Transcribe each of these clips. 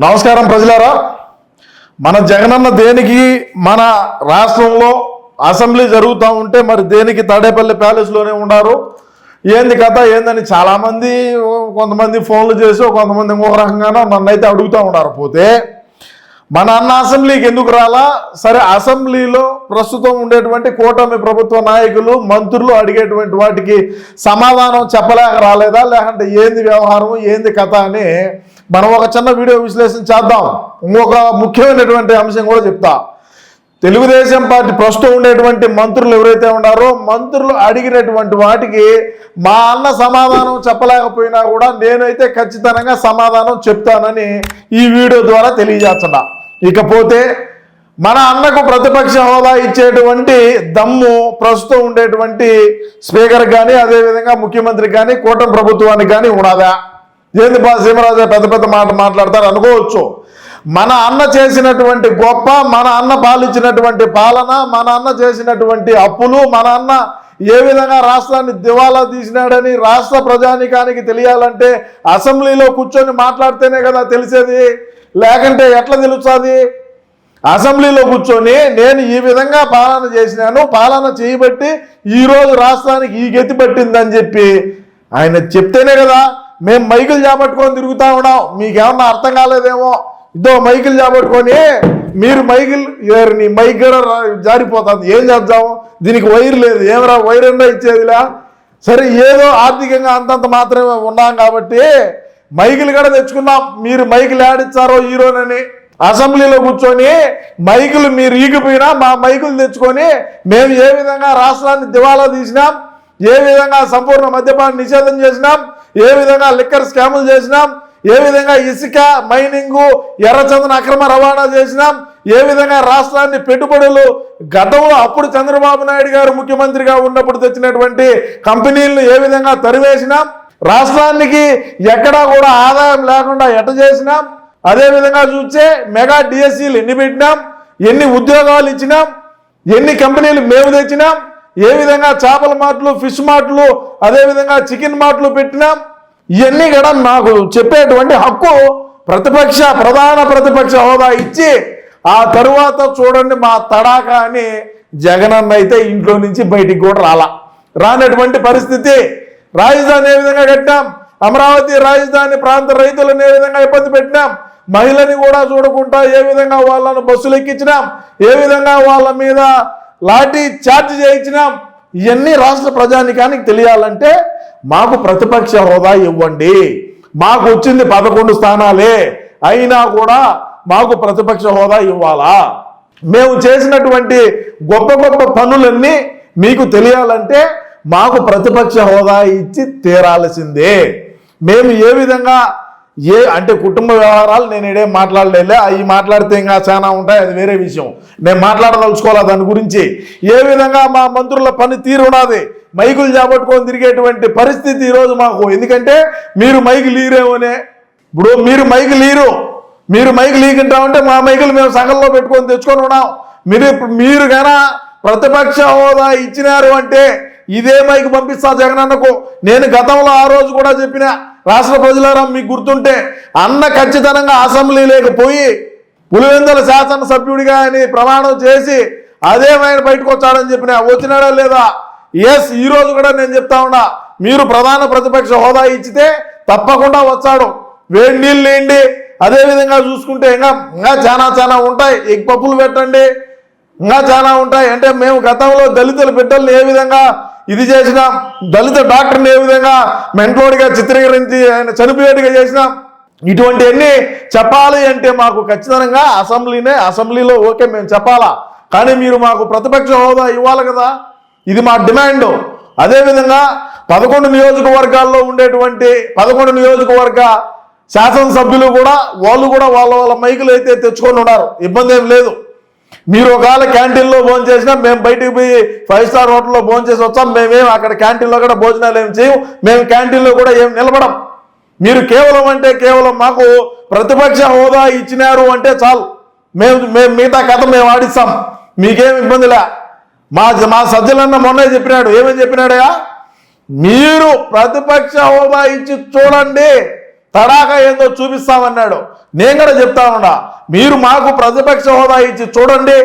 నమస్కారం ప్రజలారా, మన జగనన్న దేనికి మన రాష్ట్రంలో అసెంబ్లీ జరుగుతూ ఉంటే మరి దేనికి తాడేపల్లి ప్యాలెస్లోనే ఉన్నారు, ఏంది కథ ఏందని చాలామంది కొంతమంది ఫోన్లు చేసి కొంతమంది ఇంకొక రకంగానో నన్నైతే అడుగుతూ ఉన్నారు. పోతే మన అన్న అసెంబ్లీకి ఎందుకు రాలా? సరే, అసెంబ్లీలో ప్రస్తుతం ఉండేటువంటి కూటమి ప్రభుత్వ నాయకులు మంత్రులు అడిగేటువంటి వాటికి సమాధానం చెప్పలేక రాలేదా, లేకంటే ఏంది వ్యవహారం ఏంది కథ అని మనం ఒక చిన్న వీడియో విశ్లేషణ చేద్దాం. ఇంకొక ముఖ్యమైనటువంటి అంశం కూడా చెప్తా. తెలుగుదేశం పార్టీ ప్రస్తుతం ఉండేటువంటి మంత్రులు ఎవరైతే ఉన్నారో మంత్రులు అడిగినటువంటి వాటికి మా అన్న సమాధానం చెప్పలేకపోయినా కూడా నేనైతే ఖచ్చితంగా సమాధానం చెప్తానని ఈ వీడియో ద్వారా తెలియజేస్తున్నా. ఇకపోతే మన అన్నకు ప్రతిపక్ష హోదా ఇచ్చేటువంటి దమ్ము ప్రస్తుతం ఉండేటువంటి స్పీకర్ కానీ అదేవిధంగా ముఖ్యమంత్రికి కానీ కూటమి ప్రభుత్వానికి కానీ ఉన్నదా? ఏంది బా సీమరాజు పెద్ద పెద్ద మాట మాట్లాడతారు అనుకోవచ్చు. మన అన్న చేసినటువంటి గొప్ప, మన అన్న పాలించినటువంటి పాలన, మన అన్న చేసినటువంటి అప్పులు, మన అన్న ఏ విధంగా రాష్ట్రాన్ని దివాలా తీసినాడని రాష్ట్ర ప్రజానికానికి తెలియాలంటే అసెంబ్లీలో కూర్చొని మాట్లాడితేనే కదా తెలిసేది, లేకంటే ఎట్లా తెలుస్తుంది? అసెంబ్లీలో కూర్చొని నేను ఈ విధంగా పాలన చేసినాను, పాలన చేయబట్టి ఈరోజు రాష్ట్రానికి ఈ గతి పట్టిందని చెప్పి ఆయన చెప్తేనే కదా మేము మైకులు చేపట్టుకొని తిరుగుతూ ఉన్నాం. మీకేమన్నా అర్థం కాలేదేమో, ఇదో మైకులు చేపట్టుకొని మీరు నీ మైక్ కూడా జారిపోతుంది, ఏం చేద్దాము, దీనికి వైర్ లేదు, ఏమరా వైర్ అన్నా ఇచ్చేదిలా. సరే, ఏదో ఆర్థికంగా అంతంత మాత్రమే ఉన్నాం కాబట్టి మైకులు కూడా తెచ్చుకున్నాం. మీరు మైకులు ఆడిచ్చారో హీరోనని అసెంబ్లీలో కూర్చొని మైకులు మీరు ఈగిపోయినా మా మైకులు తెచ్చుకొని మేము ఏ విధంగా రాష్ట్రాన్ని దివాలా తీసినాం, ఏ విధంగా సంపూర్ణ మద్యపాన నిషేధం చేసినాం, ఏ విధంగా లిక్కర్ స్కాములు చేసినాం, ఏ విధంగా ఇసుక మైనింగు ఎర్రచందన అక్రమ రవాణా చేసినాం, ఏ విధంగా రాష్ట్రాన్ని పెట్టుబడులు గతంలో అప్పుడు చంద్రబాబు నాయుడు గారు ముఖ్యమంత్రిగా ఉన్నప్పుడు తెచ్చినటువంటి కంపెనీలను ఏ విధంగా తరివేసినాం, రాష్ట్రానికి ఎక్కడా కూడా ఆదాయం లేకుండా ఎట చేసినాం, అదేవిధంగా చూస్తే మెగా డిఎస్సీలు ఎన్ని పెట్టినాం, ఎన్ని ఉద్యోగాలు ఇచ్చినాం, ఎన్ని కంపెనీలు మేము తెచ్చినాం, ఏ విధంగా చేపల మార్ట్లు, ఫిష్ మార్ట్లు, అదేవిధంగా చికెన్ మార్ట్లు పెట్టినాం. ఇవన్నీ కూడా నాకు చెప్పేటువంటి హక్కు ప్రధాన ప్రతిపక్ష హోదా ఇచ్చి ఆ తరువాత చూడండి మా తడాకా అని జగనన్న అయితే ఇంట్లో నుంచి బయటికి కూడా రానటువంటి పరిస్థితి. రాజధాని ఏ విధంగా కట్టినాం, అమరావతి రాజధాని ప్రాంత రైతులను ఏ విధంగా ఇబ్బంది పెట్టినాం, మహిళని కూడా చూడకుండా ఏ విధంగా వాళ్ళను బస్సులు ఎక్కించినాం, ఏ విధంగా వాళ్ళ మీద లాఠీ చార్జ్ చేయించినాం. ఇవన్నీ రాష్ట్ర ప్రజానికానికి తెలియాలంటే మాకు ప్రతిపక్ష హోదా ఇవ్వండి. మాకు వచ్చింది 11 స్థానాలే, అయినా కూడా మాకు ప్రతిపక్ష హోదా ఇవ్వాలా? మేము చేసినటువంటి గొప్ప గొప్ప పనులన్నీ మీకు తెలియాలంటే మాకు ప్రతిపక్ష హోదా ఇచ్చి తీరాల్సిందే. మేము ఏ విధంగా అంటే కుటుంబ వ్యవహారాలు నేను ఇడే మాట్లాడలే, అవి మాట్లాడితే ఇంకా చాలా ఉంటాయి, అది వేరే విషయం, నేను మాట్లాడదలుచుకోవాలి దాని గురించి. ఏ విధంగా మా మంత్రుల పని తీరు ఉన్నది, మైకులు చేపట్టుకొని తిరిగేటువంటి పరిస్థితి ఈరోజు మాకు. ఎందుకంటే మీరు మైకు లీరేమోనే, ఇప్పుడు మీరు మైకు లీకుంటామంటే మా మైకులు మేము సంఘంలో పెట్టుకొని తెచ్చుకొని ఉన్నాం. మీరు కన్నా ప్రతిపక్ష హోదా ఇచ్చినారు అంటే ఇదే మైకు పంపిస్తా జగనన్నకు. నేను గతంలో ఆ రోజు కూడా చెప్పిన, రాష్ట్ర ప్రజలారా మీకు గుర్తుంటే అన్న ఖచ్చితంగా అసెంబ్లీ లేకపోయి పులివెందుల శాసనసభ్యుడిగా అని ప్రమాణం చేసి అదే ఆయన బయటకు వచ్చాడని చెప్పిన, వచ్చినాడా లేదా? ఎస్, ఈ రోజు కూడా నేను చెప్తా ఉన్నా, మీరు ప్రధాన ప్రతిపక్ష హోదా ఇచ్చితే తప్పకుండా వచ్చాడు. వేడి నీళ్ళు వేయండి, అదేవిధంగా చూసుకుంటే ఇంకా చాలా ఉంటాయి, ఎగ్ పప్పులు పెట్టండి, ఇంకా చాలా ఉంటాయి. అంటే మేము గతంలో దళితుల బిడ్డల్ని ఏ విధంగా ఇది చేసినాం, దళిత డాక్టర్ని ఏ విధంగా మెంటలోడిగా చిత్రీకరించి ఆయన చనిపోయేట్టుగా చేసినాం. ఇటువంటివన్నీ చెప్పాలి అంటే మాకు ఖచ్చితంగా అసెంబ్లీలో ఓకే మేము చెప్పాలా, కానీ మీరు మాకు ప్రతిపక్ష హోదా ఇవ్వాలి కదా, ఇది మా డిమాండ్. అదేవిధంగా 11 నియోజకవర్గాల్లో ఉండేటువంటి 11 నియోజకవర్గ శాసనసభ్యులు కూడా వాళ్ళ మైకులు అయితే తెచ్చుకొని ఉన్నారు, ఇబ్బంది ఏం లేదు. మీరు ఒకవేళ క్యాంటీన్లో భోజనం చేసినా మేము బయటికి పోయి 5 స్టార్ హోటల్లో భోజనం చేసి వచ్చాం, మేమేం అక్కడ క్యాంటీన్లో కూడా భోజనాలు ఏం చేయం, మేము క్యాంటీన్లో కూడా ఏం నిలబడం. మీరు కేవలం మాకు ప్రతిపక్ష హోదా ఇచ్చినారు అంటే చాలు, మేము మిగతా కథ మేము ఆడిస్తాం, మీకేం ఇబ్బందిలే. మా సజ్జలన్న మొన్నే చెప్పినాడు, ఏమని చెప్పినాడయా, మీరు ప్రతిపక్ష హోదా ఇచ్చి చూడండి, తడాక ఏందో చూపిస్తామన్నాడు. నేను కూడా చెప్తా ఉన్నా, మీరు మాకు ప్రతిపక్ష హోదా ఇచ్చి చూడండి,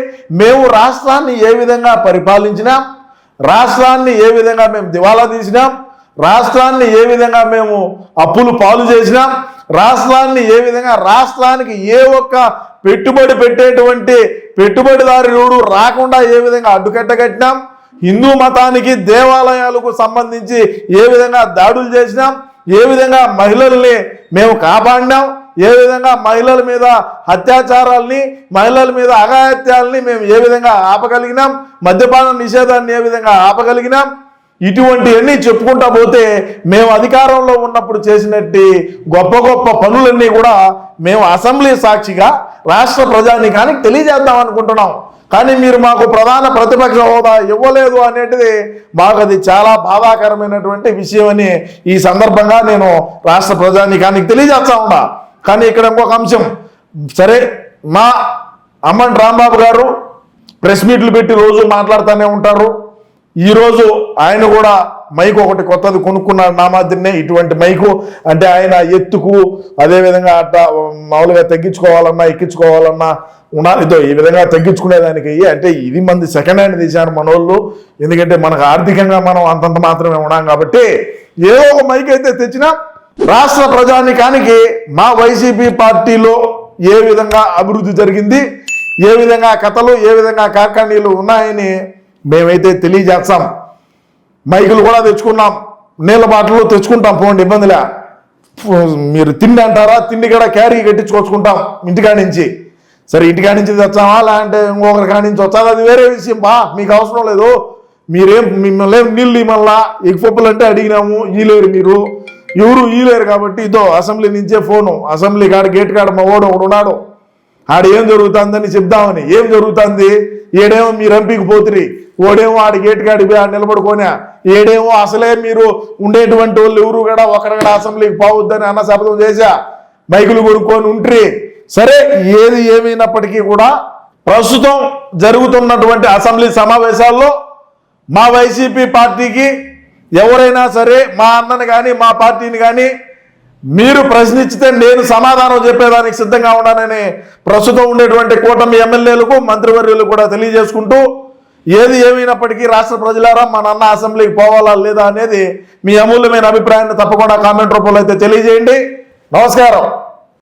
మేము రాష్ట్రాన్ని ఏ విధంగా పరిపాలించినాం, రాష్ట్రాన్ని ఏ విధంగా మేము దివాలా తీసినాం, రాష్ట్రాన్ని ఏ విధంగా మేము అప్పులు పాలు చేసినాం, రాష్ట్రాన్ని ఏ విధంగా రాష్ట్రానికి ఏ ఒక్క పెట్టుబడి పెట్టేటువంటి పెట్టుబడిదారుడు రాకుండా ఏ విధంగా అడ్డుకట్ట కట్టినాం, హిందూ మతానికి దేవాలయాలకు సంబంధించి ఏ విధంగా దాడులు చేసినాం, ఏ విధంగా మహిళల్ని మేము కాపాడినాం, ఏ విధంగా మహిళల మీద అత్యాచారాల్ని, మహిళల మీద అఘాయిత్యాలని మేము ఏ విధంగా ఆపగలిగినాం, మద్యపాన నిషేధాన్ని ఏ విధంగా ఆపగలిగినాం, ఇటువంటివన్నీ చెప్పుకుంటా పోతే మేము అధికారంలో ఉన్నప్పుడు చేసినట్టు గొప్ప గొప్ప పనులన్నీ కూడా మేము అసెంబ్లీ సాక్షిగా రాష్ట్ర ప్రజానీకానికి తెలియజేద్దాం అనుకుంటున్నాం. కానీ మీరు మాకు ప్రధాన ప్రతిపక్ష హోదా ఇవ్వలేదు అనేటిది మాకు అది చాలా బాధాకరమైనటువంటి విషయం అని ఈ సందర్భంగా నేను రాష్ట్ర ప్రజానీకానికి తెలియజేస్తా ఉన్నా. కానీ ఇక్కడ ఇంకొక అంశం, సరే మా అమ్మన్ రాంబాబు గారు ప్రెస్ మీట్లు పెట్టి రోజు మాట్లాడుతూనే ఉంటారు. ఈరోజు ఆయన కూడా మైకు ఒకటి కొత్తది కొనుక్కున్నాడు నా మాదిరినే. ఇటువంటి మైకు అంటే ఆయన ఎత్తుకు అదేవిధంగా అట్లా మామూలుగా తగ్గించుకోవాలన్నా ఎక్కించుకోవాలన్నా ఇదో ఈ విధంగా తగ్గించుకునేదానికి అంటే ఇది మంది సెకండ్ హ్యాండ్ తీశారు మనోళ్ళు. ఎందుకంటే మనకు ఆర్థికంగా మనం అంతంత మాత్రమే ఉన్నాం కాబట్టి ఏదో ఒక మైక్ అయితే తెచ్చినా రాష్ట్ర ప్రజానికానికి మా వైసీపీ పార్టీలో ఏ విధంగా అభివృద్ధి జరిగింది, ఏ విధంగా కథలు, ఏ విధంగా కార్ఖానీలు ఉన్నాయని మేమైతే తెలియజేస్తాం. మైకులు కూడా తెచ్చుకున్నాం, నీళ్ళ బాటలు తెచ్చుకుంటాం, పోండి ఇబ్బందిలే. మీరు తిండి అంటారా, తిండి కూడా క్యారీ కట్టించుకొచ్చుకుంటాం ఇంటికాడి నుంచి. సరే ఇంటికాడి నుంచి తెచ్చామా లేదంటే ఇంకొకరి కాడి నుంచి వచ్చాదా అది వేరే విషయం. మీకు అవసరం లేదు, మీరేం మిమ్మల్ని నీళ్ళు మళ్ళా ఎగ్పప్పులు అంటే అడిగినాము, ఈలేరు మీరు ఎవరు ఈలేరు కాబట్టి ఇదో అసెంబ్లీ నుంచే ఫోను, అసెంబ్లీ కాడ గేట్ కాడ మా ఓడు ఒకడు ఉన్నాడు, ఆడ ఏం జరుగుతుందని చెప్దామని. ఏం జరుగుతుంది, ఏడేమో మీరు ఎంపీకి పోతురి, ఓడేమో ఆడ గేట్ కాడికి పోయి ఆడ నిలబడుకోనా, ఏడేమో అసలే మీరు ఉండేటువంటి వాళ్ళు ఎవరు కూడా ఒకరు కూడా అసెంబ్లీకి పోవద్దని అన్న శపథం చేశా, మైకులు కొనుక్కొని ఉంట్రి. సరే ఏది ఏమైనప్పటికీ కూడా ప్రస్తుతం జరుగుతున్నటువంటి అసెంబ్లీ సమావేశాల్లో మా వైసీపీ పార్టీకి ఎవరైనా సరే మా అన్నని కానీ మా పార్టీని కానీ మీరు ప్రశ్నించితే నేను సమాధానం చెప్పేదానికి సిద్ధంగా ఉన్నానని ప్రస్తుతం ఉండేటువంటి కూటమి ఎమ్మెల్యేలకు మంత్రివర్యులకు కూడా తెలియజేసుకుంటూ, ఏది ఏమైనప్పటికీ రాష్ట్ర ప్రజలారా మా నాన్న అసెంబ్లీకి పోవాలా లేదా అనేది మీ అమూల్యమైన అభిప్రాయాన్ని తప్పకుండా కామెంట్ రూపంలో అయితే తెలియజేయండి. నమస్కారం.